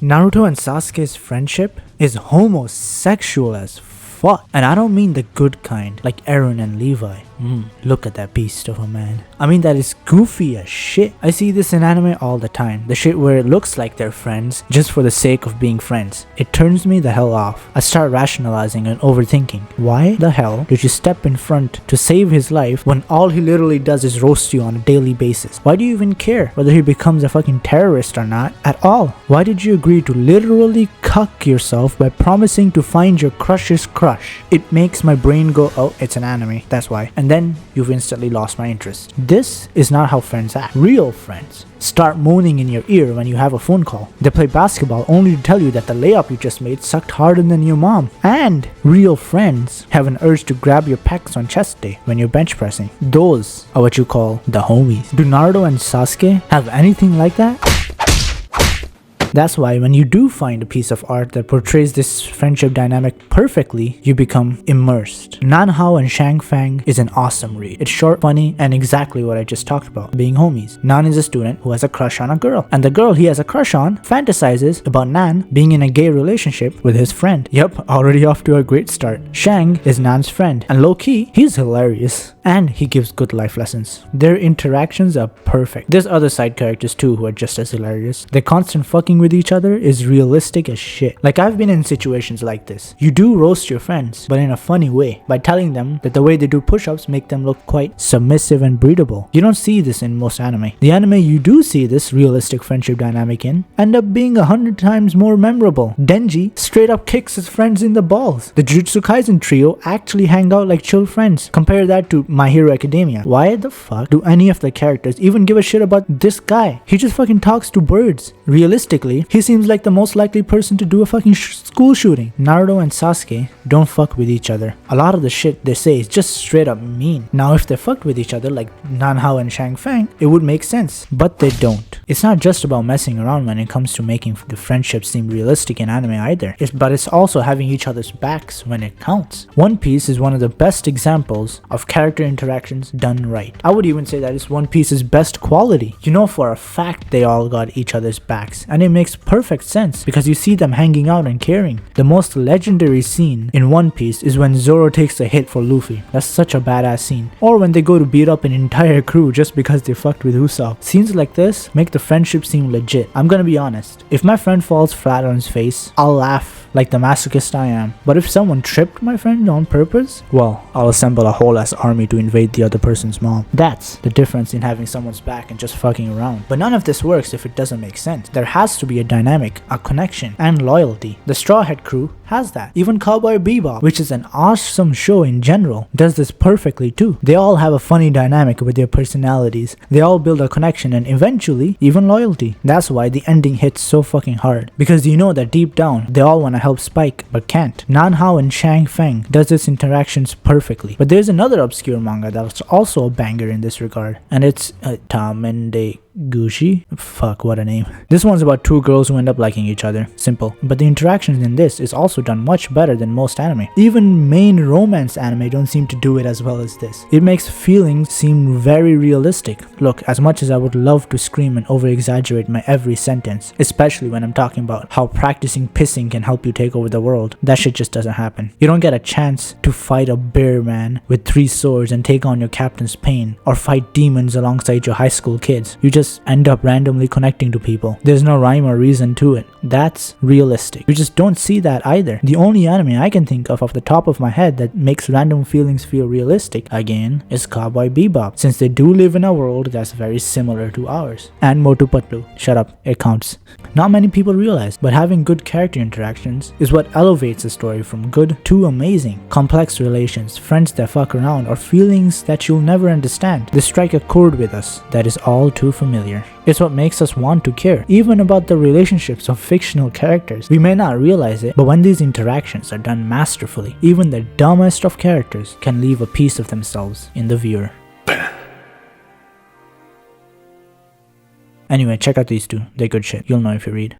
Naruto and Sasuke's friendship is homosexual as fuck. And I don't mean the good kind, like Eren and Levi. Look at that beast of a man. I mean that is goofy as shit. I see this in anime all the time. The shit where it looks like they're friends just for the sake of being friends. It turns me the hell off. I start rationalizing and overthinking. Why the hell did you step in front to save his life when all he literally does is roast you on a daily basis? Why do you even care whether he becomes a fucking terrorist or not at all? Why did you agree to literally cuck yourself by promising to find your crush's crush? It makes my brain go, oh, it's an anime, that's why. And then you've instantly lost my interest. This is not how friends act. Real friends start moaning in your ear when you have a phone call. They play basketball only to tell you that the layup you just made sucked harder than your mom. And real friends have an urge to grab your pecs on chest day when you're bench pressing. Those are what you call the homies. Do Naruto and Sasuke have anything like that? That's why when you do find a piece of art that portrays this friendship dynamic perfectly, you become immersed. Nanhao and Shangfang is an awesome read. It's short, funny, and exactly what I just talked about, being homies. Nan is a student who has a crush on a girl, and the girl he has a crush on fantasizes about Nan being in a gay relationship with his friend. Yep, already off to a great start. Shang is Nan's friend, and low-key, he's hilarious. And he gives good life lessons. Their interactions are perfect. There's other side characters too who are just as hilarious. Their constant fucking with each other is realistic as shit. Like, I've been in situations like this. You do roast your friends, but in a funny way, by telling them that the way they do push-ups make them look quite submissive and breedable. You don't see this in most anime. The anime you do see this realistic friendship dynamic in end up being 100 times more memorable. Denji straight up kicks his friends in the balls. The Jujutsu Kaisen trio actually hang out like chill friends. Compare that to My Hero Academia. Why the fuck do any of the characters even give a shit about this guy? He just fucking talks to birds. Realistically, he seems like the most likely person to do a fucking school shooting. Naruto and Sasuke don't fuck with each other. A lot of the shit they say is just straight up mean. Now if they fucked with each other like Nanhao and Shangfang, it would make sense. But they don't. It's not just about messing around when it comes to making the friendship seem realistic in anime either. But it's also having each other's backs when it counts. One Piece is one of the best examples of character interactions done right. I would even say that it's One Piece's best quality. You know for a fact they all got each other's backs, and it makes perfect sense because you see them hanging out and caring. The most legendary scene in One Piece is when Zoro takes a hit for Luffy. That's such a badass scene. Or when they go to beat up an entire crew just because they fucked with Usopp. Scenes like this make the friendship seem legit. I'm gonna be honest. If my friend falls flat on his face, I'll laugh like the masochist I am. But if someone tripped my friend on purpose, well, I'll assemble a whole ass army to invade the other person's mom. That's the difference in having someone's back and just fucking around. But none of this works if it doesn't make sense. There has to be a dynamic, a connection, and loyalty. The Straw Hat crew has that. Even Cowboy Bebop, which is an awesome show in general, does this perfectly too. They all have a funny dynamic with their personalities. They all build a connection and eventually even loyalty. That's why the ending hits so fucking hard. Because you know that deep down, they all want to help Spike, but can't. Nanhao and Shangfang does this interactions perfectly. But there's another obscure manga that's also a banger in this regard, and it's Tamende Gushi? Fuck, what a name. This one's about two girls who end up liking each other. Simple. But the interactions in this is also done much better than most anime. Even main romance anime don't seem to do it as well as this. It makes feelings seem very realistic. Look, as much as I would love to scream and over-exaggerate my every sentence, especially when I'm talking about how practicing pissing can help you take over the world, that shit just doesn't happen. You don't get a chance to fight a bear man with 3 swords and take on your captain's pain, or fight demons alongside your high school kids. You just end up randomly connecting to people. There's no rhyme or reason to it. That's realistic. You just don't see that either. The only anime I can think of off the top of my head that makes random feelings feel realistic, again, is Cowboy Bebop, since they do live in a world that's very similar to ours. And Motu Patlu. Shut up, it counts. Not many people realize, but having good character interactions is what elevates a story from good to amazing. Complex relations, friends that fuck around, or feelings that you'll never understand. They strike a chord with us that is all too familiar. It's what makes us want to care, even about the relationships of fictional characters. We may not realize it, but when these interactions are done masterfully, even the dumbest of characters can leave a piece of themselves in the viewer. Anyway, check out these two. They're good shit. You'll know if you read.